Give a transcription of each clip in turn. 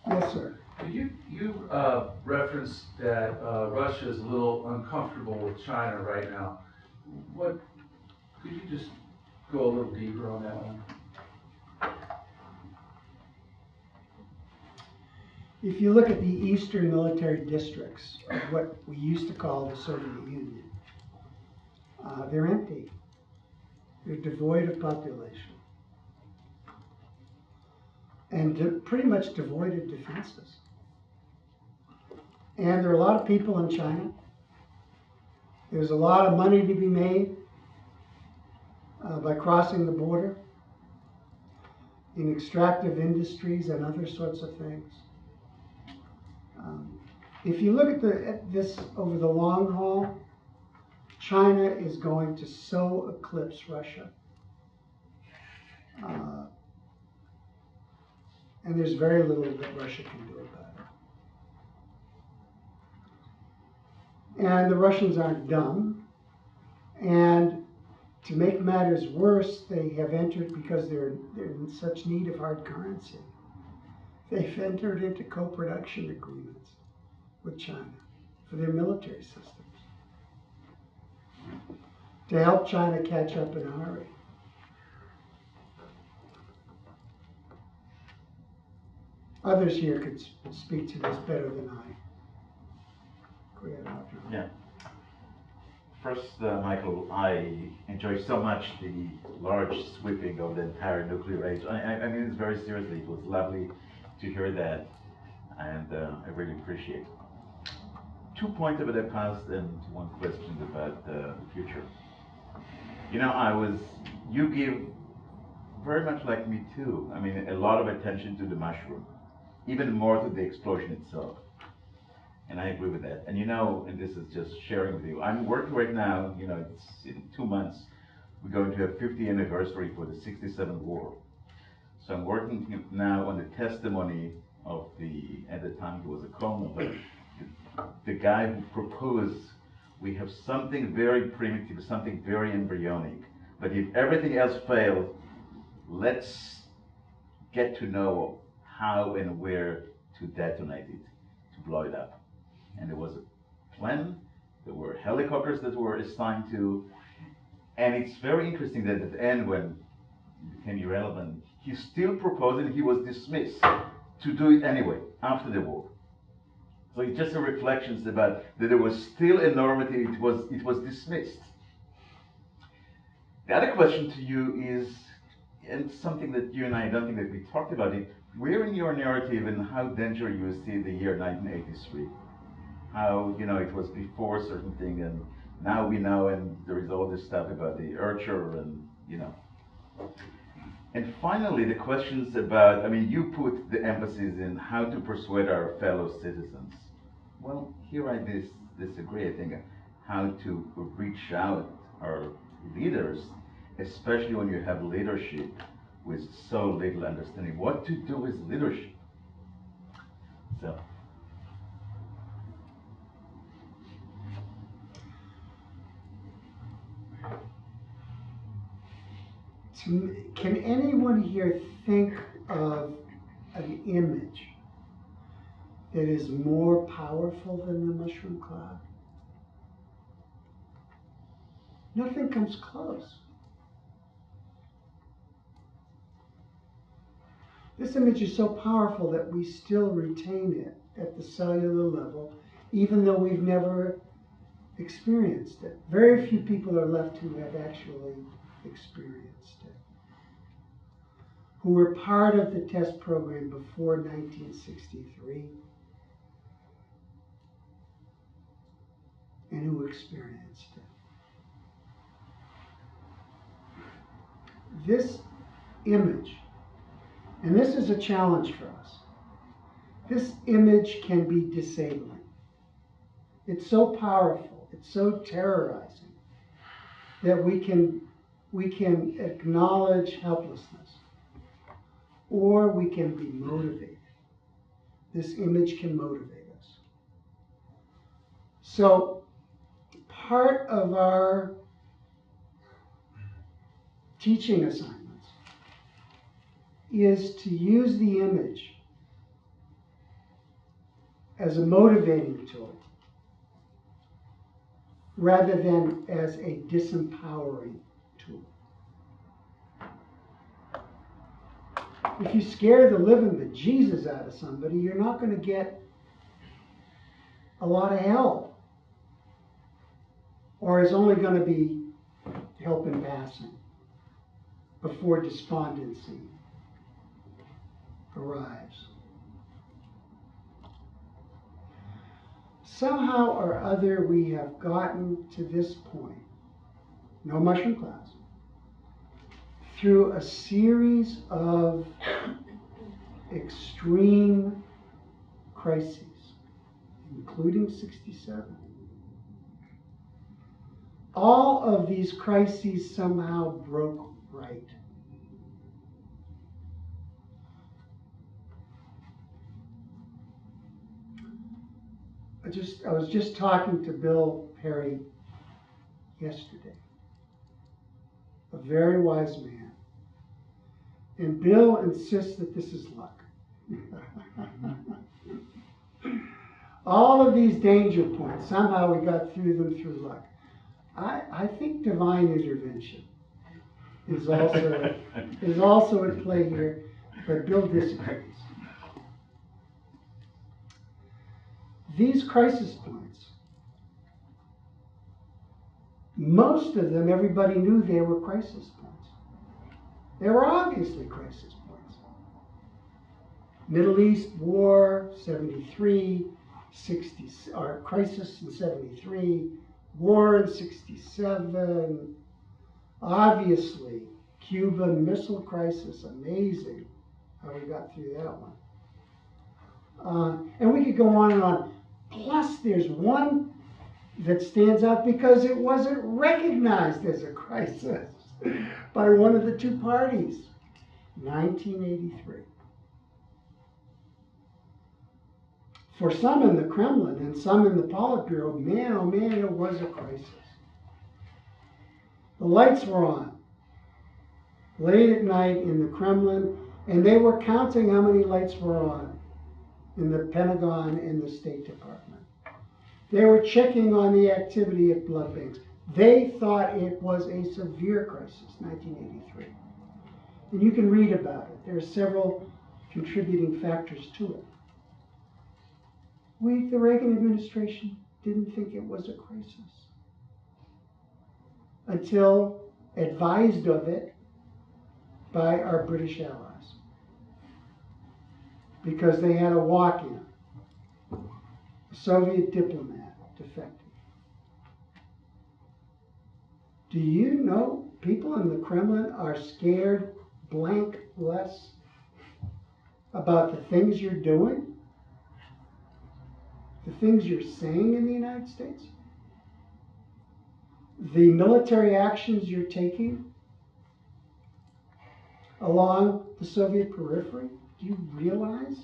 Yes, sir. You referenced that Russia is a little uncomfortable with China right now. What could you just go a little deeper on that one? If you look at the eastern military districts of what we used to call the Soviet Union, they're empty. They're devoid of population. And pretty much devoid of defenses. And there are a lot of people in China. There's a lot of money to be made by crossing the border in extractive industries and other sorts of things. If you look at this over the long haul, China is going to so eclipse Russia. And there's very little that Russia can do about it. And the Russians aren't dumb. And to make matters worse, they have entered, because they're in such need of hard currency, they've entered into co-production agreements with China for their military systems to help China catch up in a hurry. Others here could speak to this better than I. Go ahead, Roger. Yeah. First, Michael, I enjoy so much the large sweeping of the entire nuclear age. I mean this very seriously. It was lovely to hear that, and I really appreciate it. 2 points about the past and one question about the future. You know, you give very much like me too. I mean, a lot of attention to the mushroom, even more to the explosion itself. And I agree with that. And you know, and this is just sharing with you, I'm working right now, you know, it's in 2 months, we're going to have 50th anniversary for the 67th war. So I'm working now on the testimony of at the time he was a colonel, but the guy who proposed, we have something very primitive, something very embryonic, but if everything else fails, let's get to know how and where to detonate it, to blow it up. And there was a plan, there were helicopters that were assigned to, and it's very interesting that at the end, when it became irrelevant, he still proposed and he was dismissed to do it anyway, after the war. So it's just a reflection about that there was still enormity, it was dismissed. The other question to you is, and something that you and I don't think that we talked about it, where in your narrative and how dangerous you see the year 1983? How, you know, it was before a certain thing and now we know, and there is all this stuff about the Urcher and, you know. And finally, the questions about, I mean, you put the emphasis in how to persuade our fellow citizens. Well, here I disagree. I think how to reach out our leaders, especially when you have leadership with so little understanding. What to do with leadership? So. Can anyone here think of an image that is more powerful than the mushroom cloud? Nothing comes close. This image is so powerful that we still retain it at the cellular level, even though we've never experienced it. Very few people are left who have actually experienced it, who were part of the test program before 1963, and who experienced it. This image, and this is a challenge for us, this image can be disabling. It's so powerful, it's so terrorizing, that we can acknowledge helplessness, or we can be motivated. This image can motivate us. So part of our teaching assignments is to use the image as a motivating tool rather than as a disempowering tool. If you scare the living bejesus out of somebody, you're not going to get a lot of help. Or it's only going to be help in passing before despondency arrives. Somehow or other, we have gotten to this point, no mushroom clouds, through a series of extreme crises, including 67. All of these crises somehow broke right. I was just talking to Bill Perry yesterday, a very wise man. And Bill insists that this is luck. All of these danger points, somehow we got through them through luck. I think divine intervention is also at play here, but Bill disagrees. These crisis points, most of them, everybody knew they were crisis points. They were obviously crisis points. Middle East War, 73, crisis in 73, war in 67, obviously, Cuban Missile Crisis, amazing how we got through that one. And we could go on and on. Plus, there's one that stands out because it wasn't recognized as a crisis by one of the two parties, 1983. For some in the Kremlin and some in the Politburo, man, oh man, it was a crisis. The lights were on late at night in the Kremlin, and they were counting how many lights were on in the Pentagon and the State Department. They were checking on the activity at blood banks. They thought it was a severe crisis, 1983. And you can read about it. There are several contributing factors to it. The Reagan administration didn't think it was a crisis until advised of it by our British allies, because they had a walk-in, a Soviet diplomat defected. Do you know people in the Kremlin are scared blank less about the things you're doing, the things you're saying in the United States, the military actions you're taking along the Soviet periphery? Do you realize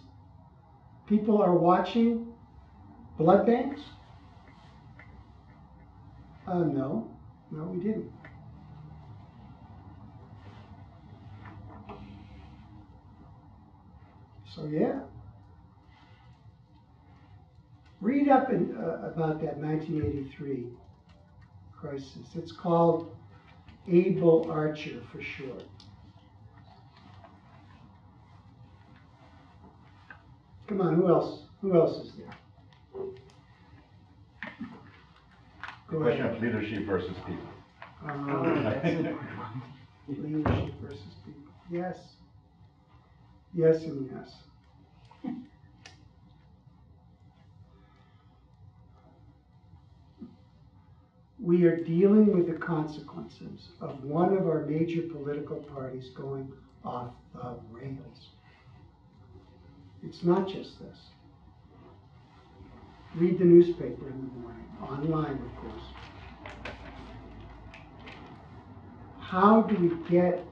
people are watching blood banks? No, we didn't. So yeah, read up about that 1983 crisis. It's called Able Archer for short. Come on, who else? Who else is there? The question of leadership versus people. That's a good one. Leadership versus people. Yes. Yes and yes. We are dealing with the consequences of one of our major political parties going off the rails. It's not just this. Read the newspaper in the morning, online, of course. How do we get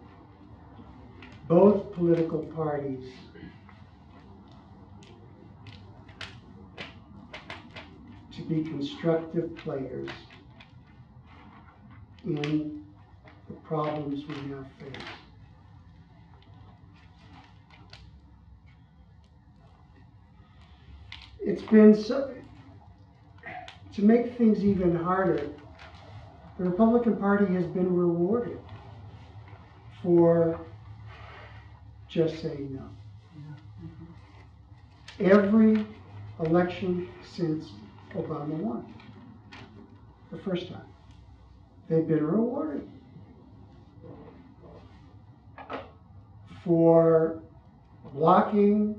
both political parties to be constructive players in the problems we now face? it's been so, to make things even harder, the Republican Party has been rewarded for just saying no. Every election since Obama won, the first time, they've been rewarded for blocking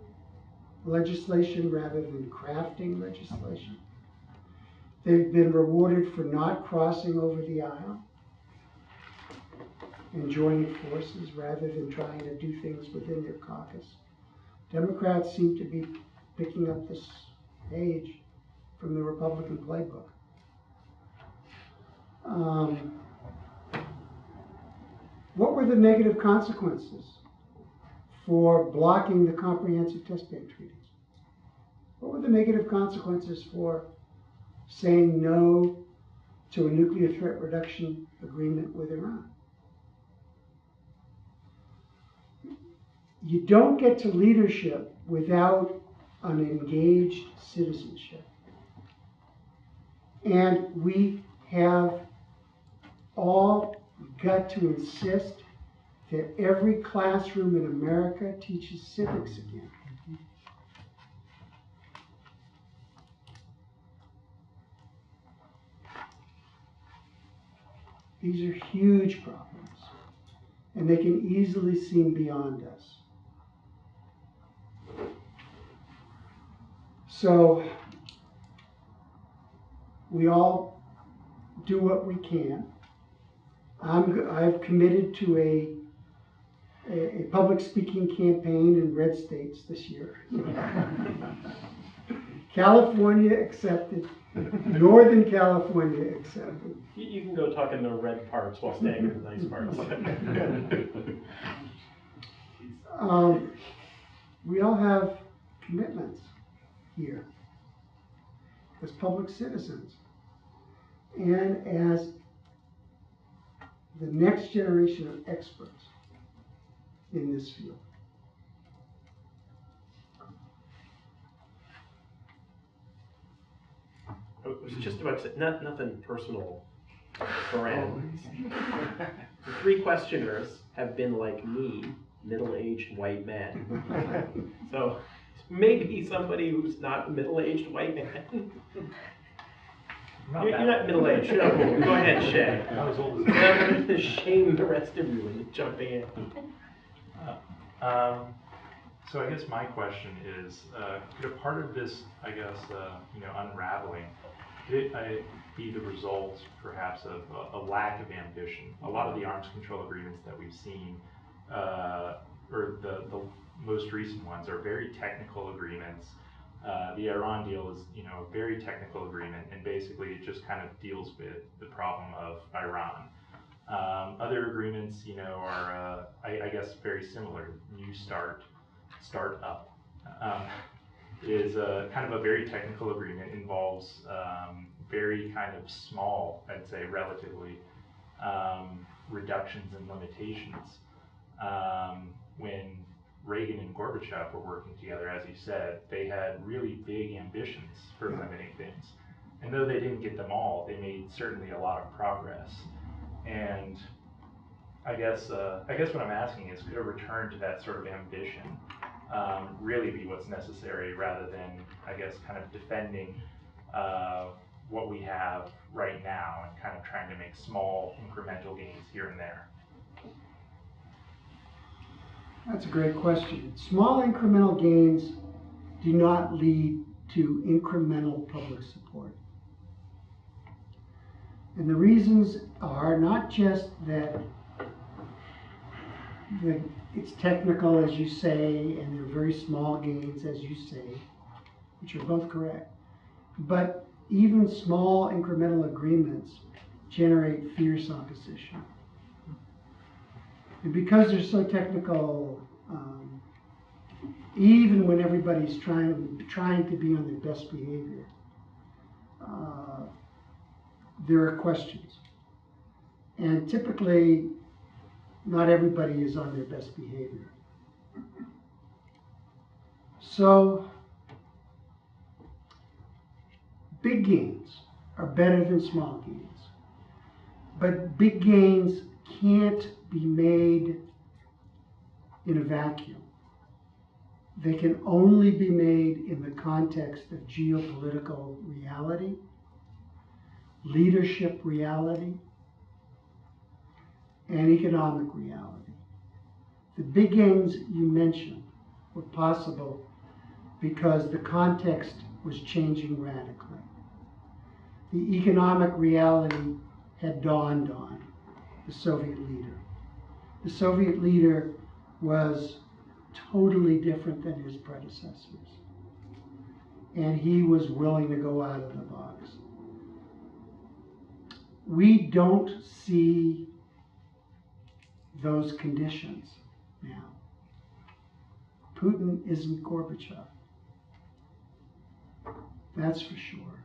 legislation rather than crafting legislation. They've been rewarded for not crossing over the aisle and joining forces rather than trying to do things within their caucus. Democrats seem to be picking up this page from the Republican playbook. What were the negative consequences for blocking the comprehensive test ban treaties? What were the negative consequences for saying no to a nuclear threat reduction agreement with Iran? You don't get to leadership without an engaged citizenship. And we have all got to insist that every classroom in America teaches civics again. These are huge problems, and they can easily seem beyond us. So we all do what we can. I've committed to a public speaking campaign in red states this year. California accepted, Northern California accepted. You can go talk in the red parts while staying in the nice parts. We all have commitments here as public citizens and as the next generation of experts in this field. I was just about to say, nothing personal for Ann. The three questioners have been like me, middle-aged white men. So maybe somebody who's not a middle-aged white man. You're not middle-aged. You're not old. Go ahead, Shay. I was old as I'm going to shame the rest of you into jumping in. So I guess my question is, could a part of this, I guess, unraveling, could it be the result, perhaps, of a lack of ambition? A lot of the arms control agreements that we've seen, or the most recent ones, are very technical agreements. The Iran deal is, a very technical agreement, and basically it just kind of deals with the problem of Iran. Other agreements, are, I guess, very similar. New Start, Start Up, is kind of a very technical agreement, involves very kind of small, I'd say, relatively, reductions and limitations. When Reagan and Gorbachev were working together, as you said, they had really big ambitions for limiting things. And though they didn't get them all, they made certainly a lot of progress. And I guess what I'm asking is, could a return to that sort of ambition really be what's necessary, rather than, I guess, kind of defending what we have right now and kind of trying to make small incremental gains here and there? That's a great question. Small incremental gains do not lead to incremental public support. And the reasons are not just that it's technical, as you say, and they're very small gains, as you say, which are both correct, but even small incremental agreements generate fierce opposition. And because they're so technical, even when everybody's trying to be on their best behavior, there are questions. And typically, not everybody is on their best behavior. So big gains are better than small gains. But big gains can't be made in a vacuum. They can only be made in the context of geopolitical reality, leadership reality, and economic reality. The big gains you mentioned were possible because the context was changing radically. The economic reality had dawned on the Soviet leader. The Soviet leader was totally different than his predecessors. And he was willing to go out of the box. We don't see those conditions now. Putin isn't Gorbachev. That's for sure.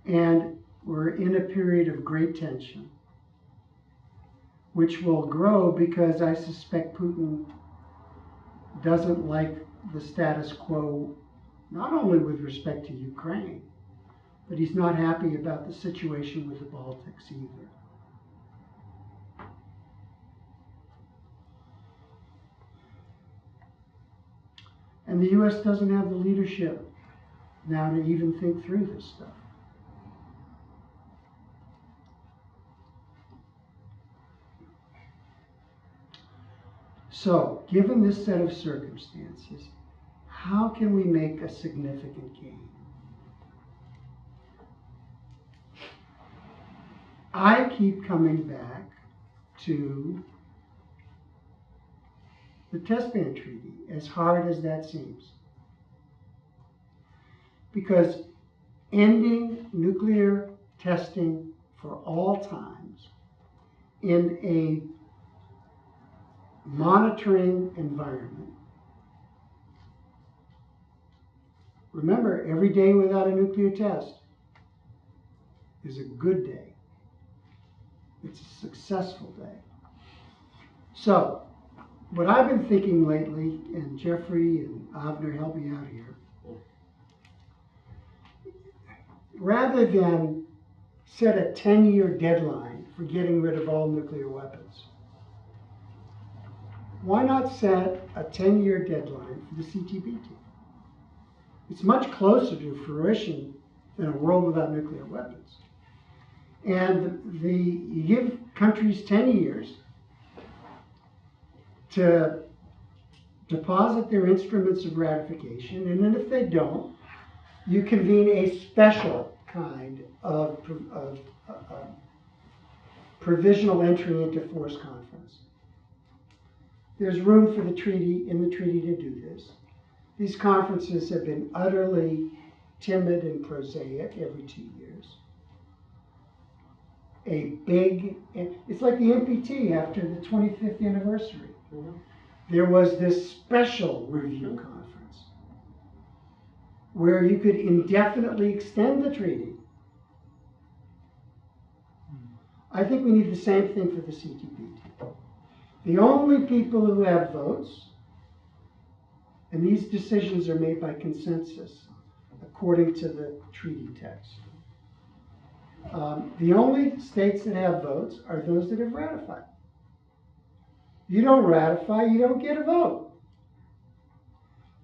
And we're in a period of great tension, which will grow because I suspect Putin doesn't like the status quo, not only with respect to Ukraine, but he's not happy about the situation with the Baltics either. And the US doesn't have the leadership now to even think through this stuff. So, given this set of circumstances, how can we make a significant gain? I keep coming back to the Test Ban Treaty, as hard as that seems. Because ending nuclear testing for all times in a monitoring environment. Remember, every day without a nuclear test is a good day. It's a successful day. So, what I've been thinking lately, and Jeffrey and Avner help me out here, rather than set a 10-year deadline for getting rid of all nuclear weapons, why not set a 10-year deadline for the CTBT? It's much closer to fruition than a world without nuclear weapons. And you give countries 10 years to deposit their instruments of ratification, and then if they don't, you convene a special kind of provisional entry into force conference. There's room for the treaty, in the treaty, to do this. These conferences have been utterly timid and prosaic every 2 years. It's like the NPT after the 25th anniversary. Mm-hmm. There was this special review conference where you could indefinitely extend the treaty. I think we need the same thing for the CTBT. The only people who have votes, and these decisions are made by consensus according to the treaty text. The only states that have votes are those that have ratified. You don't ratify, you don't get a vote.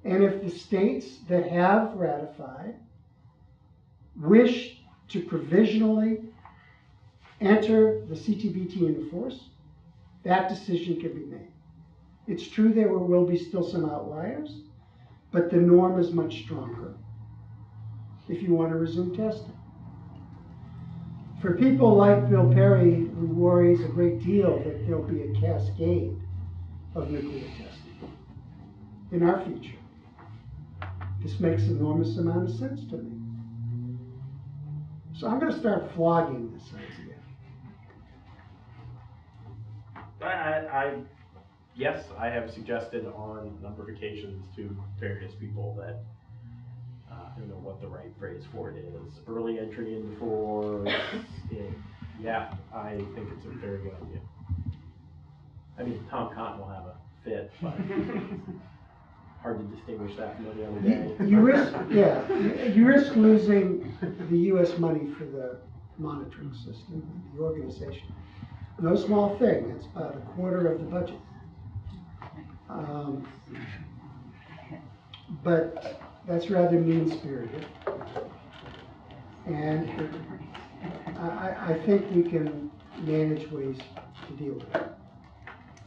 And if the states that have ratified wish to provisionally enter the CTBT into force, that decision can be made. It's true there will be still some outliers, but the norm is much stronger if you want to resume testing. For people like Bill Perry, who worries a great deal that there'll be a cascade of nuclear testing in our future, this makes an enormous amount of sense to me. So I'm going to start flogging this idea. Yes, I have suggested on a number of occasions to various people that, I don't know what the right phrase for it is, early entry into force. Yeah, I think it's a very good idea. I mean, Tom Cotton will have a fit, but hard to distinguish that from any other You, day. you risk, yeah, you risk losing the U.S. money for the monitoring system, the organization. No small thing, it's about a quarter of the budget. But that's rather mean-spirited. And I think we can manage ways to deal with it.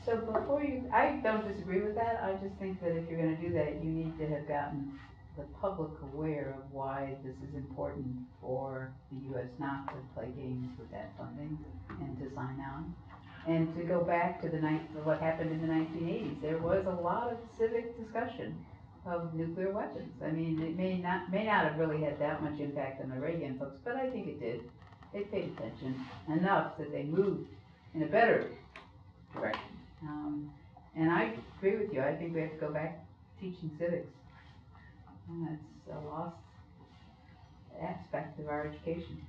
So before I don't disagree with that, I just think that if you're gonna do that, you need to have gotten the public aware of why this is important for the US not to play games with that funding and to sign on. And to go back to what happened in the 1980s, there was a lot of civic discussion of nuclear weapons. I mean, it may not have really had that much impact on the Reagan folks, but I think it did. They paid attention enough that they moved in a better direction. And I agree with you. I think we have to go back to teaching civics. And that's a lost aspect of our education.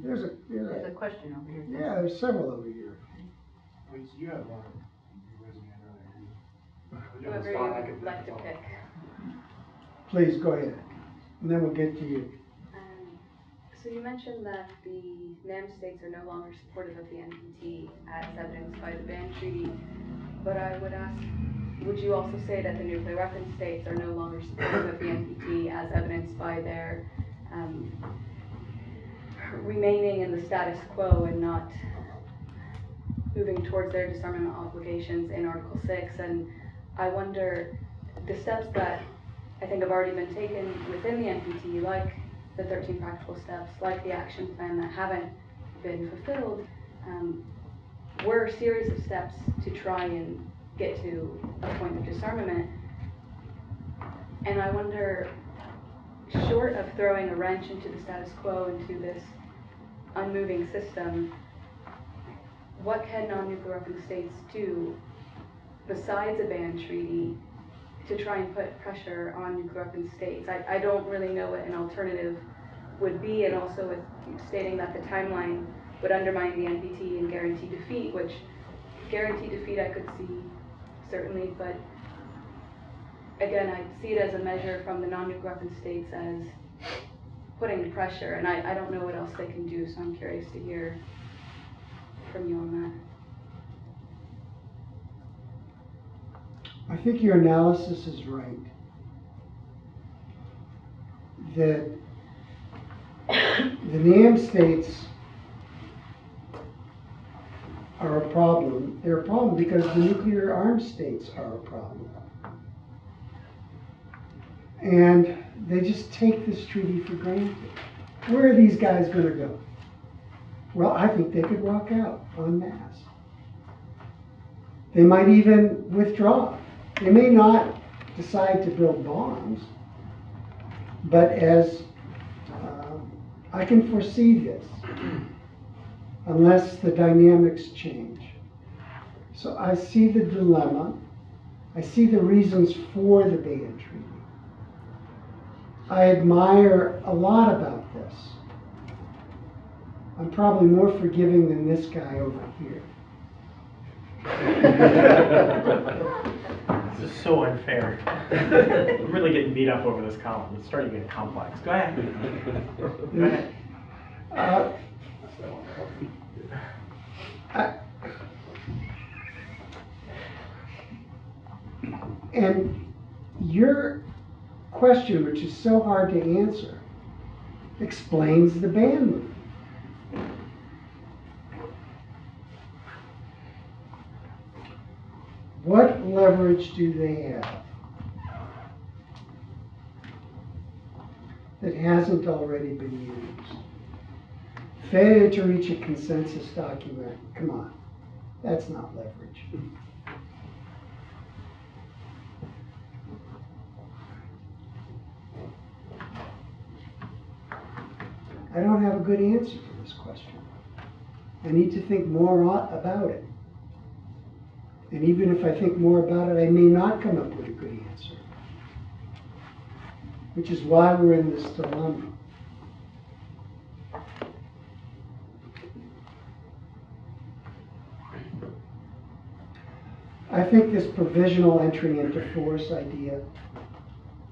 There's There's a question over here. yeah, there's several over here. Please, you have one. You raised your hand earlier. Whoever you'd like to pick. Please, go ahead. And then we'll get to you. So you mentioned that the NAM states are no longer supportive of the NPT as evidenced by the ban treaty, but I would ask, would you also say that the nuclear weapons states are no longer supportive of the NPT as evidenced by their remaining in the status quo and not moving towards their disarmament obligations in Article 6? And I wonder, the steps that I think have already been taken within the NPT, like the 13 practical steps, like the action plan that haven't been fulfilled, were a series of steps to try and get to a point of disarmament. And I wonder, short of throwing a wrench into the status quo, into this unmoving system, what can non-nuclear weapon states do besides a ban treaty to try and put pressure on nuclear weapon states? I don't really know what an alternative would be, and also with stating that the timeline would undermine the NPT and guarantee defeat, which guarantee defeat I could see, certainly, but again, I see it as a measure from the non-nuclear weapon states as putting pressure, and I don't know what else they can do, so I'm curious to hear from you on that. I think your analysis is right. That the NAM states are a problem. They're a problem because the nuclear armed states are a problem. And they just take this treaty for granted. Where are these guys going to go? Well, I think they could walk out en masse. They might even withdraw. They may not decide to build bombs, but as I can foresee this, unless the dynamics change. So I see the dilemma. I see the reasons for the ban treaty. I admire a lot about this. I'm probably more forgiving than this guy over here. This is so unfair. I'm really getting beat up over this column. It's starting to get complex. Go ahead. Go ahead. And your question, which is so hard to answer, explains the ban movement. What leverage do they have that hasn't already been used? Failure to reach a consensus document, come on, that's not leverage. I don't have a good answer for this question. I need to think more about it. And even if I think more about it, I may not come up with a good answer. Which is why we're in this dilemma. I think this provisional entry into force idea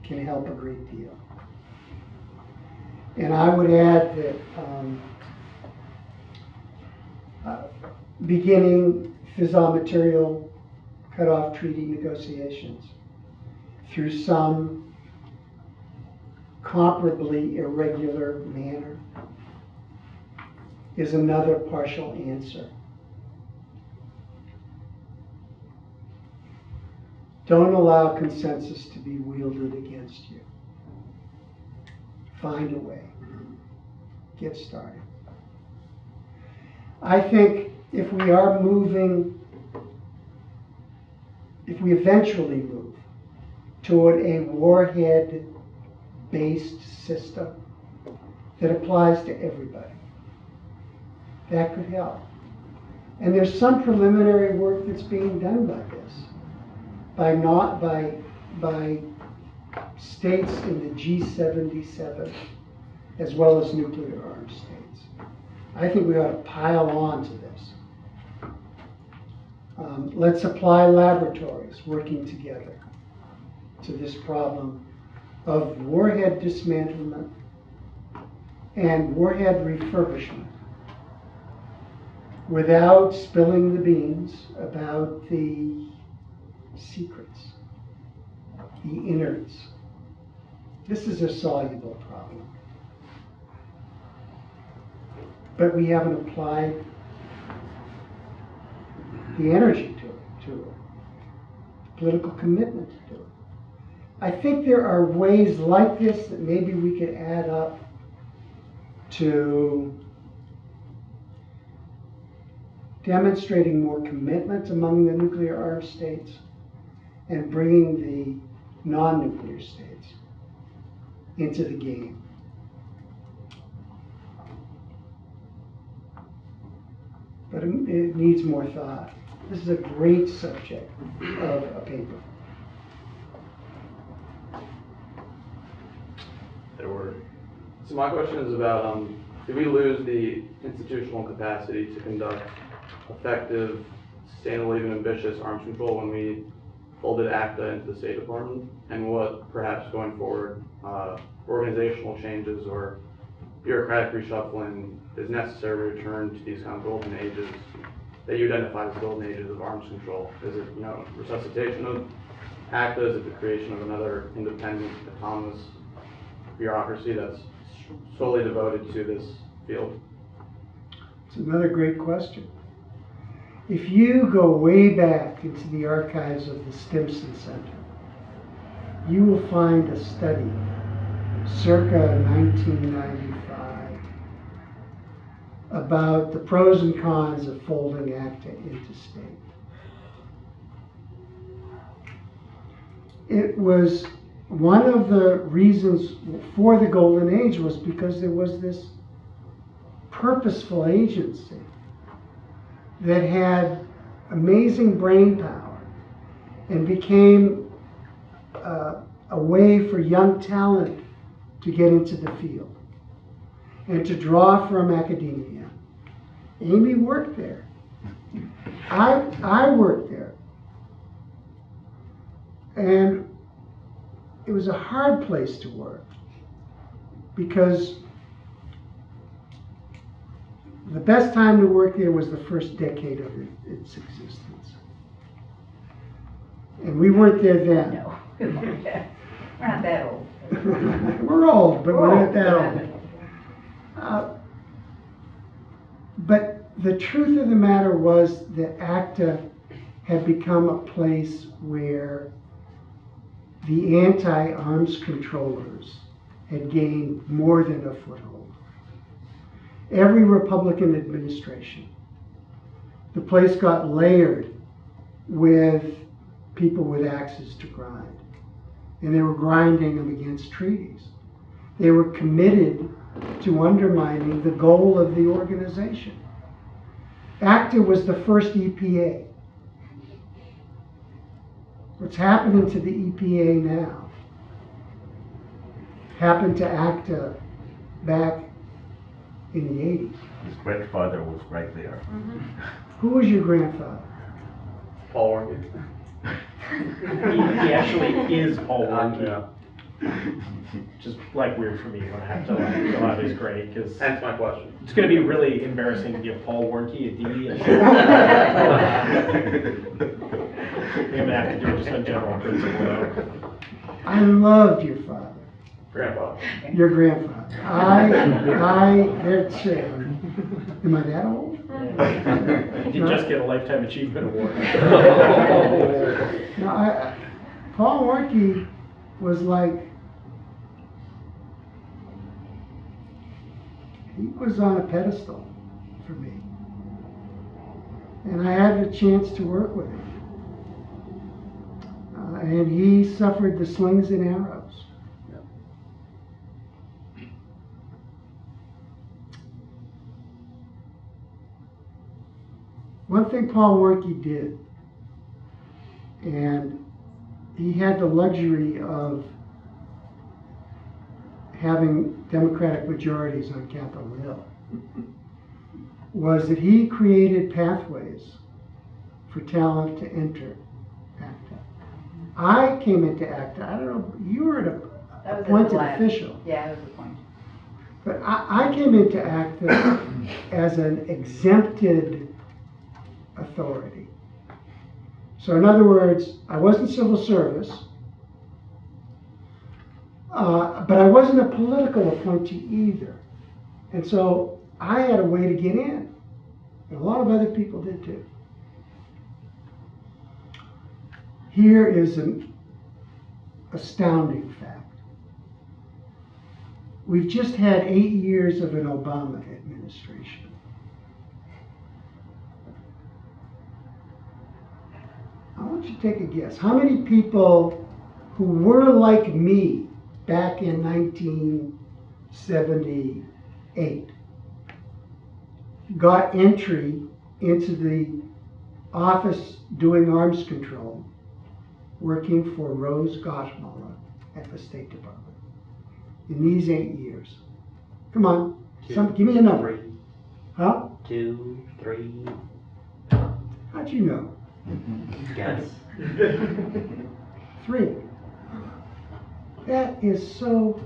can help a great deal. And I would add that beginning fissile material cutoff treaty negotiations through some comparably irregular manner is another partial answer. Don't allow consensus to be wielded against you. Find a way. Get started. I think if we are moving, if we eventually move toward a warhead-based system that applies to everybody, that could help. And there's some preliminary work that's being done by this, by states in the G77, as well as nuclear armed states. I think we ought to pile on to this. Let's apply laboratories working together to this problem of warhead dismantlement and warhead refurbishment without spilling the beans about the secrets, the innards. This is a soluble problem. But we haven't applied the energy to it, political commitment to it. I think there are ways like this that maybe we could add up to demonstrating more commitment among the nuclear armed states and bringing the non-nuclear states into the game. But it needs more thought. This is a great subject of a paper. So my question is about, do we lose the institutional capacity to conduct effective, sustainable, even ambitious arms control when we folded ACTA into the State Department? And what, perhaps going forward, organizational changes or bureaucratic reshuffling is necessary to return to these kind of golden ages that you identify as golden ages of arms control? Is it, resuscitation of ACTA? Is it the creation of another independent, autonomous bureaucracy that's solely devoted to this field? It's another great question. If you go way back into the archives of the Stimson Center, you will find a study circa 1995 about the pros and cons of folding ACTA into state. It was one of the reasons for the Golden Age was because there was this purposeful agency that had amazing brain power and became a way for young talent to get into the field and to draw from academia. Amy worked there. I worked there. And it was a hard place to work because the best time to work there was the first decade of its existence. And we weren't there then. No, we're not that old. We're old, but we're not that old. But the truth of the matter was that ACTA had become a place where the anti-arms controllers had gained more than a foothold. Every Republican administration, the place got layered with people with axes to grind. And they were grinding them against treaties. They were committed to undermining the goal of the organization. ACTA was the first EPA. What's happening to the EPA now happened to ACTA back in the 80s. His grandfather was right there. Who was your grandfather? Paul Warnke. He actually is Paul Warnke. Yeah. Which is like weird for me when I have to like fill out his grade, because Hence my question. it's going to be really embarrassing to give Paul Warnke a D. And I think I'm going to have to do it just on general principle though. I loved your father, Grandpa. your grandfather. They're children. Am I that old? He did just get a Lifetime Achievement Award. No, Paul Warnke was like, he was on a pedestal for me. And I had a chance to work with him. And he suffered the slings and arrows. One thing Paul Warnke did, and he had the luxury of having Democratic majorities on Capitol Hill, was that he created pathways for talent to enter ACTA. I came into ACTA, I don't know, you were an appointed official. Yeah, I was appointed. But I came into ACTA as an exempted authority. So in other words, I wasn't civil service, but I wasn't a political appointee either. And so I had a way to get in. And a lot of other people did too. Here is an astounding fact. We've just had 8 years of an Obama administration. I want you to take a guess. How many people who were like me back in 1978 got entry into the office doing arms control, working for Rose Gottmuller at the State Department in these 8 years? Come on, give me a number. 3. Huh? 2, 3. How'd you know? Guess. 3. That is so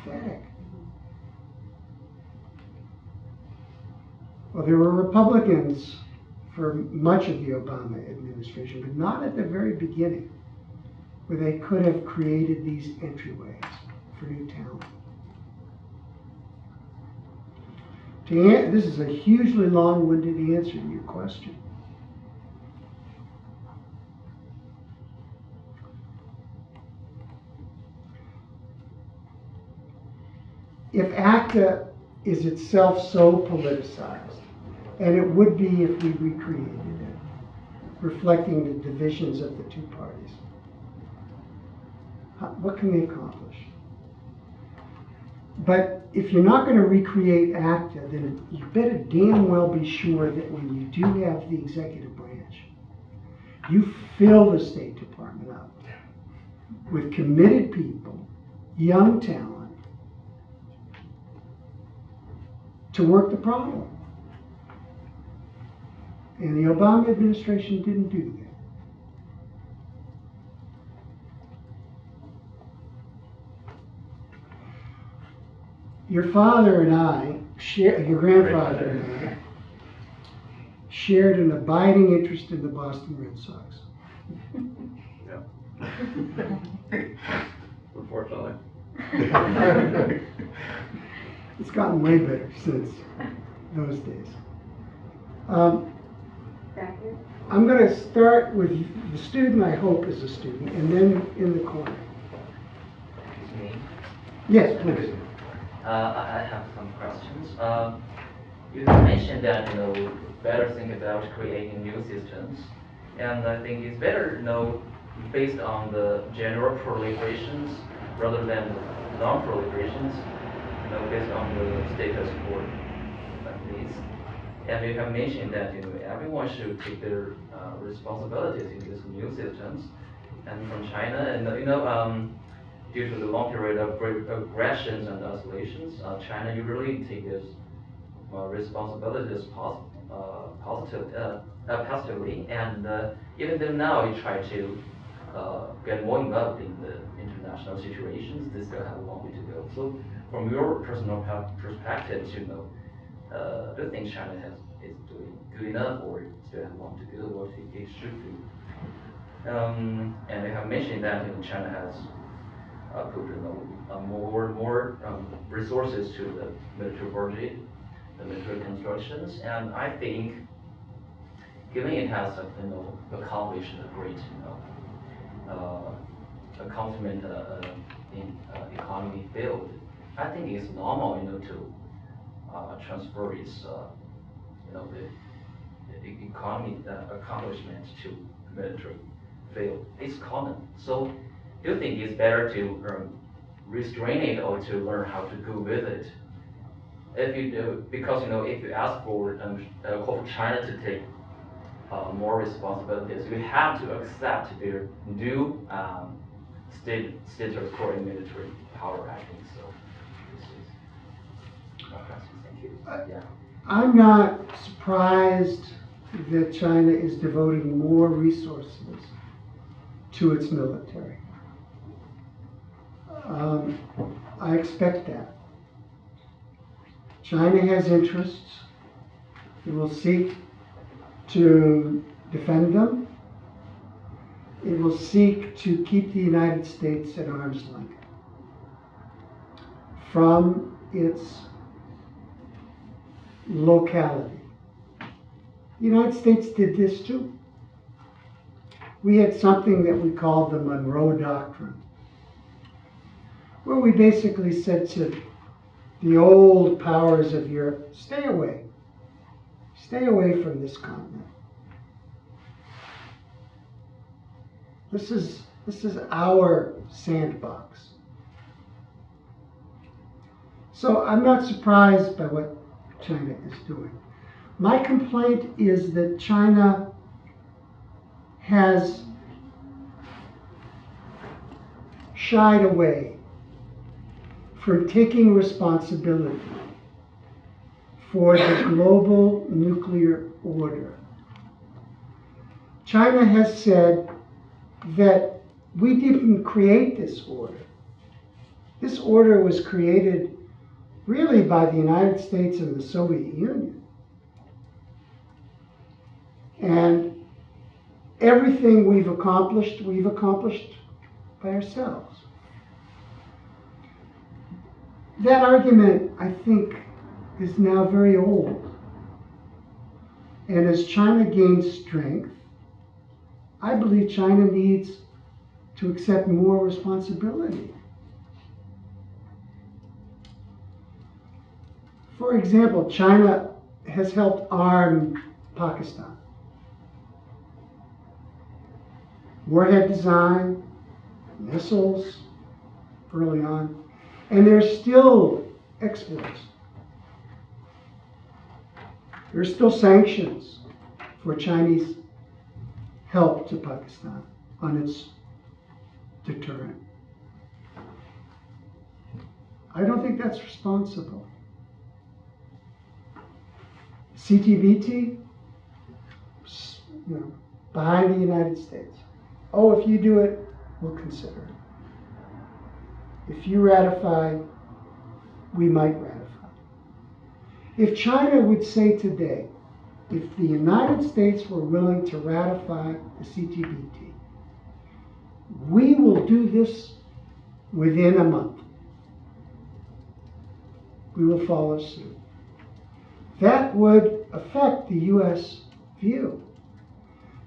pathetic. Well, there were Republicans for much of the Obama administration, but not at the very beginning, where they could have created these entryways for new talent. This is a hugely long-winded answer to your question. If ACTA is itself so politicized, and it would be if we recreated it, reflecting the divisions of the two parties, what can they accomplish? But if you're not going to recreate ACTA, then you better damn well be sure that when you do have the executive branch, you fill the State Department up with committed people, young talent, to work the problem. And the Obama administration didn't do that. Your father and I, your grandfather and I, shared an abiding interest in the Boston Red Sox. Unfortunately. It's gotten way better since those days. I'm going to start with the student I hope is a student, and then in the corner. Me? Yes, please. I have some questions. You mentioned that better think about creating new systems, and I think it's better based on the general proliferations rather than non-proliferations, based on the status quo like this. And you have mentioned that everyone should take their responsibilities in these new systems. And from China, and due to the long period of aggressions and oscillations, China usually take this responsibility as positively, and even though now you try to get more involved in the international situations, they still have a long way to go. So, from your personal perspective, do you think China is doing good enough, or still have long to go, what it should do? And they have mentioned that China has put more resources to the military budget, the military constructions, and I think, given it has accomplished a great accomplishment in economy field, I think it's normal to transfer its the economy accomplishment to military field. It's common. So do you think it's better to restrain it or to learn how to go with it? If you do, because if you ask for China to take more responsibilities, you have to accept their new status quo in military power. I think so. This is my question. Thank you. Yeah. I'm not surprised that China is devoting more resources to its military. I expect that. China has interests. It will seek to defend them. It will seek to keep the United States at arm's length from its locality. The United States did this too. We had something that we called the Monroe Doctrine, where we basically said to the old powers of Europe, stay away from this continent. This is our sandbox. So I'm not surprised by what China is doing. My complaint is that China has shied away from taking responsibility for the global nuclear order. China has said that we didn't create this order. This order was created really by the United States and the Soviet Union. And everything we've accomplished by ourselves. That argument, I think, is now very old. And as China gains strength, I believe China needs to accept more responsibility. For example, China has helped arm Pakistan. Warhead design, missiles early on, and there's still exports. There's still sanctions for Chinese help to Pakistan on its deterrent. I don't think that's responsible. CTBT, behind the United States. Oh, if you do it, we'll consider it. If you ratify, we might ratify. If China would say today, if the United States were willing to ratify the CTBT, we will do this within a month. We will follow suit. That would affect the U.S. view.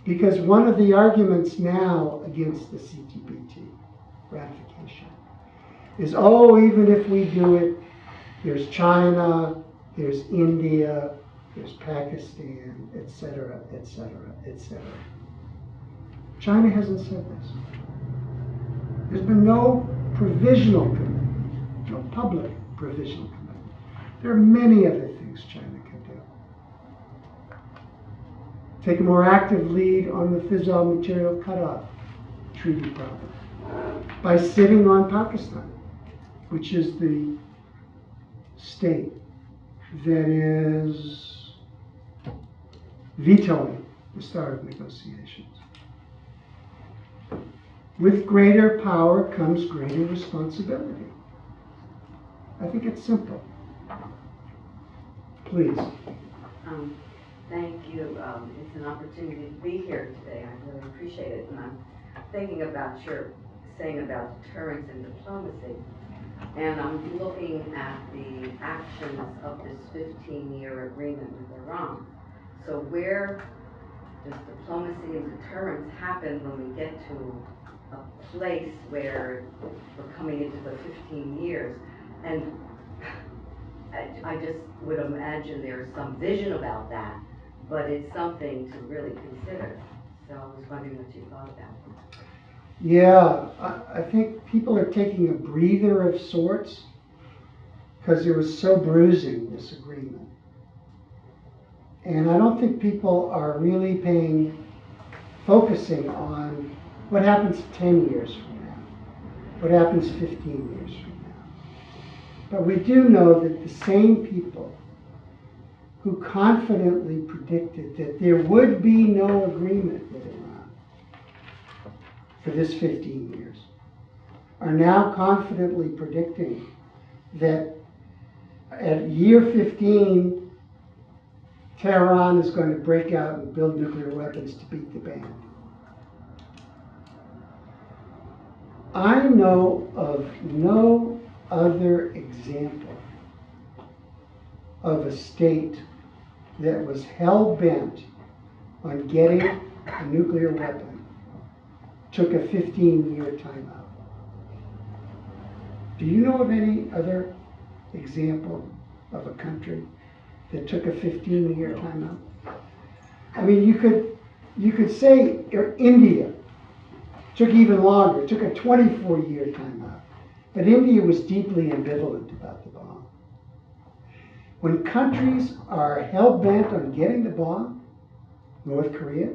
Because one of the arguments now against the CTBT ratification is, oh, even if we do it, there's China, there's India, there's Pakistan, etc., etc., etc. China hasn't said this. There's been no provisional commitment, no public provisional commitment. There are many other things China can do. Take a more active lead on the fissile material cutoff treaty problem by sitting on Pakistan, which is the state that is vetoing the start of negotiations. With greater power comes greater responsibility. I think it's simple. Please. Thank you. It's an opportunity to be here today. I really appreciate it. And I'm thinking about your saying about deterrence and diplomacy. And I'm looking at the actions of this 15-year agreement with Iran. So where does diplomacy and deterrence happen when we get to a place where we're coming into the 15 years? And I just would imagine there's some vision about that, but it's something to really consider. So I was wondering what you thought about it. Yeah, I think people are taking a breather of sorts because it was so bruising, this agreement. And I don't think people are really focusing on what happens 10 years from now, what happens 15 years from now. But we do know that the same people who confidently predicted that there would be no agreement with Iran for this 15 years are now confidently predicting that at year 15, Tehran is going to break out and build nuclear weapons to beat the band. I know of no other example of a state that was hell-bent on getting a nuclear weapon, took a 15-year timeout. Do you know of any other example of a country that took a 15-year timeout? I mean, you could say India took even longer, took a 24-year timeout. But India was deeply ambivalent about the bomb. When countries are hell-bent on getting the bomb, North Korea,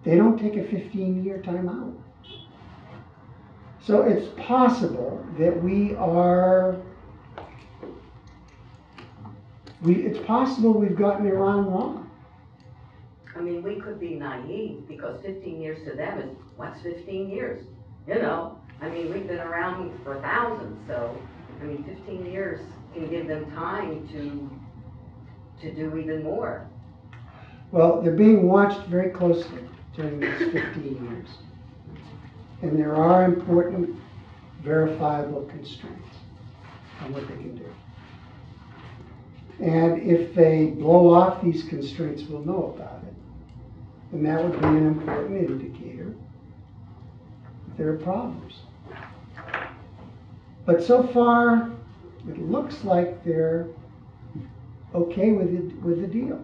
they don't take a 15-year timeout. So it's possible that it's possible we've gotten Iran wrong. I mean, we could be naive because 15 years to them is, what's 15 years? You know, I mean, we've been around for thousands, so, I mean, 15 years can give them time to do even more. Well, they're being watched very closely during these 15 years. And there are important, verifiable constraints on what they can do. And if they blow off these constraints, we'll know about it. And that would be an important indicator that there are problems. But so far, it looks like they're okay with the deal.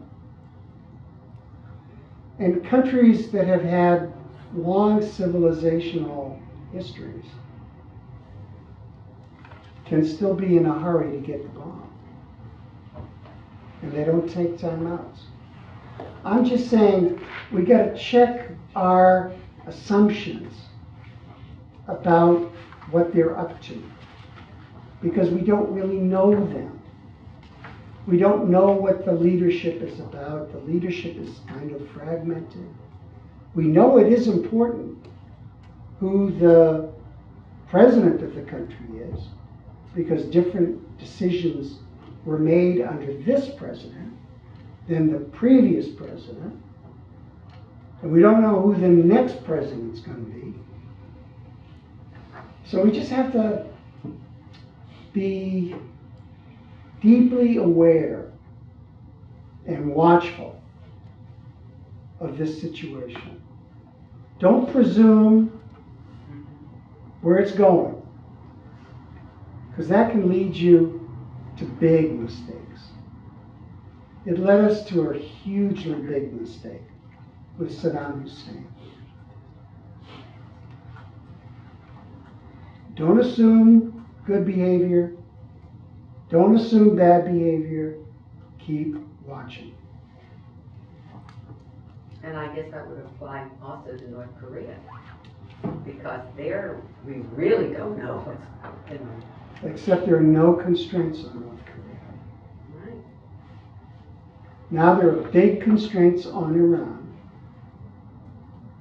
And countries that have had long civilizational histories can still be in a hurry to get the bomb. And they don't take timeouts. I'm just saying we got to check our assumptions about what they're up to, because we don't really know them. We don't know what the leadership is about. The leadership is kind of fragmented. We know it is important who the president of the country is, because different decisions were made under this president than the previous president. And we don't know who the next president's going to be. So we just have to be deeply aware and watchful of this situation. Don't presume where it's going, because that can lead you to big mistakes. It led us to a hugely big mistake with Saddam Hussein. Don't assume good behavior. Don't assume bad behavior. Keep watching. And I guess that would apply also to North Korea, because there we really don't know what's happening. Except there are no constraints on North Korea. Right. Now there are big constraints on Iran,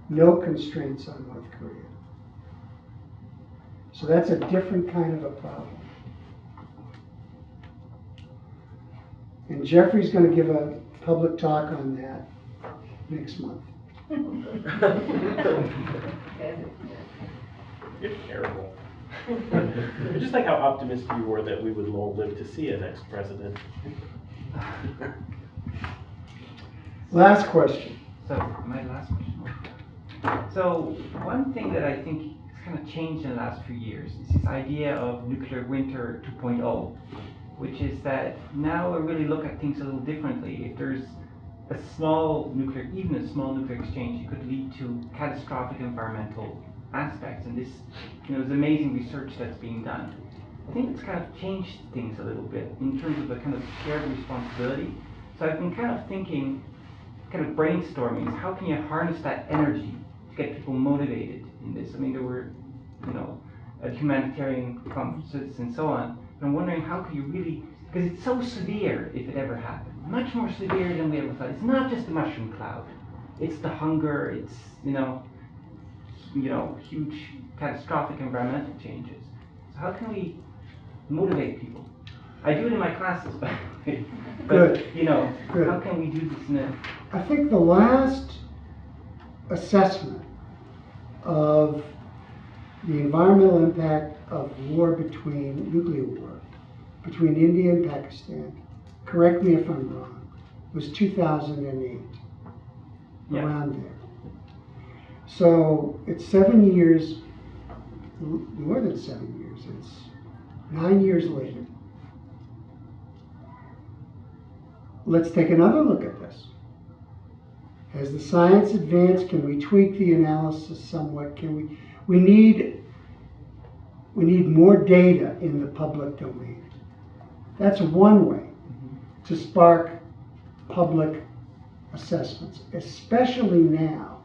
no constraints on North Korea. So that's a different kind of a problem. And Jeffrey's going to give a public talk on that next month. You're terrible. I just like how optimistic you were that we would all live to see a next president. Last question. So, my last question. So, one thing that I think has kind of changed in the last few years is this idea of nuclear winter 2.0, which is that now we really look at things a little differently. If there's a small nuclear, even a small nuclear exchange, it could lead to catastrophic environmental aspects. And this, there's amazing research that's being done. I think it's kind of changed things a little bit in terms of a kind of shared responsibility. So I've been kind of thinking, kind of brainstorming, is how can you harness that energy to get people motivated in this? I mean, there were, humanitarian conferences and so on. And I'm wondering how can you really, because it's so severe if it ever happened, much more severe than we ever thought. It's not just the mushroom cloud, it's the hunger, it's, huge catastrophic environmental changes. So how can we motivate people? I do it in my classes, by the way. But, Good. How can we do this in a... I think the last assessment of the environmental impact of nuclear war between India and Pakistan, correct me if I'm wrong, was 2008, Yeah. around there. So it's 7 years, more than 7 years, it's 9 years later. Let's take another look at this. Has the science advanced? Can we tweak the analysis somewhat? We need more data in the public domain. That's one way to spark public assessments, especially now,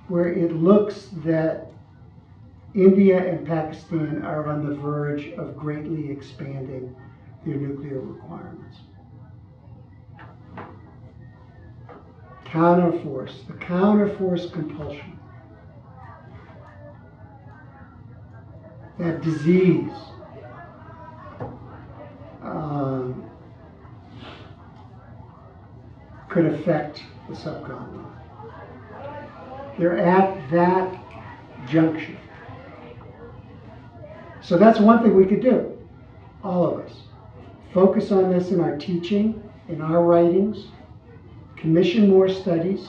where it looks that India and Pakistan are on the verge of greatly expanding their nuclear requirements. Counterforce, the counterforce compulsion. That disease could affect the subcontinent. They're at that junction. So that's one thing we could do, all of us. Focus on this in our teaching, in our writings, commission more studies,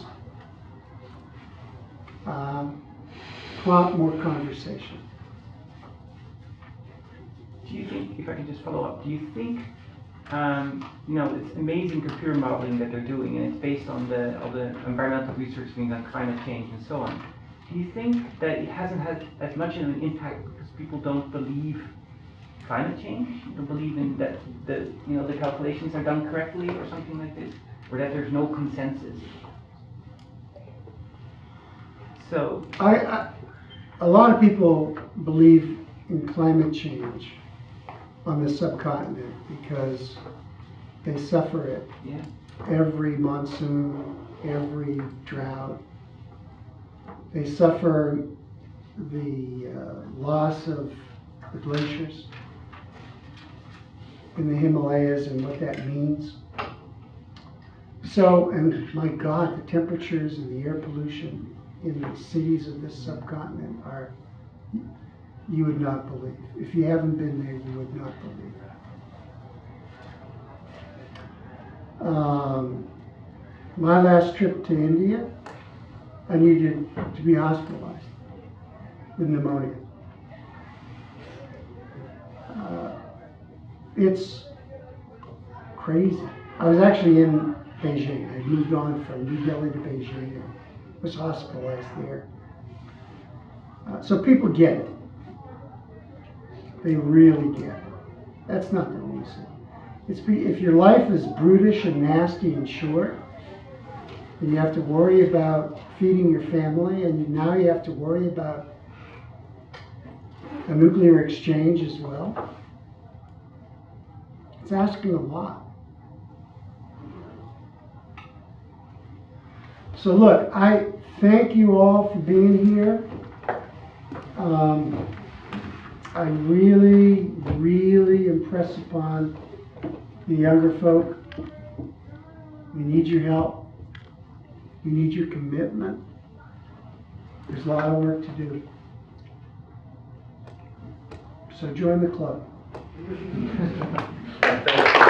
prompt more conversation. Do you think, if I can just follow up, do you think, it's amazing computer modeling that they're doing, and it's based on all the environmental research being on climate change and so on. Do you think that it hasn't had as much of an impact because people don't believe climate change? Don't believe in that the calculations are done correctly or something like this? Or that there's no consensus? So a lot of people believe in climate change on the subcontinent because they suffer it. Yeah. Every monsoon, every drought. They suffer the loss of the glaciers in the Himalayas and what that means. So, and my God, the temperatures and the air pollution in the cities of this subcontinent are, you would not believe. If you haven't been there, you would not believe. My last trip to India, I needed to be hospitalized with pneumonia. It's crazy. I was actually in Beijing. I moved on from New Delhi to Beijing and was hospitalized there. So people get it. They really get it. That's not the reason. If your life is brutish and nasty and short, and you have to worry about feeding your family, and now you have to worry about a nuclear exchange as well, it's asking a lot. So look, I thank you all for being here. I really, really impress upon the younger folk. We need your help. We need your commitment. There's a lot of work to do. So join the club. Thank you.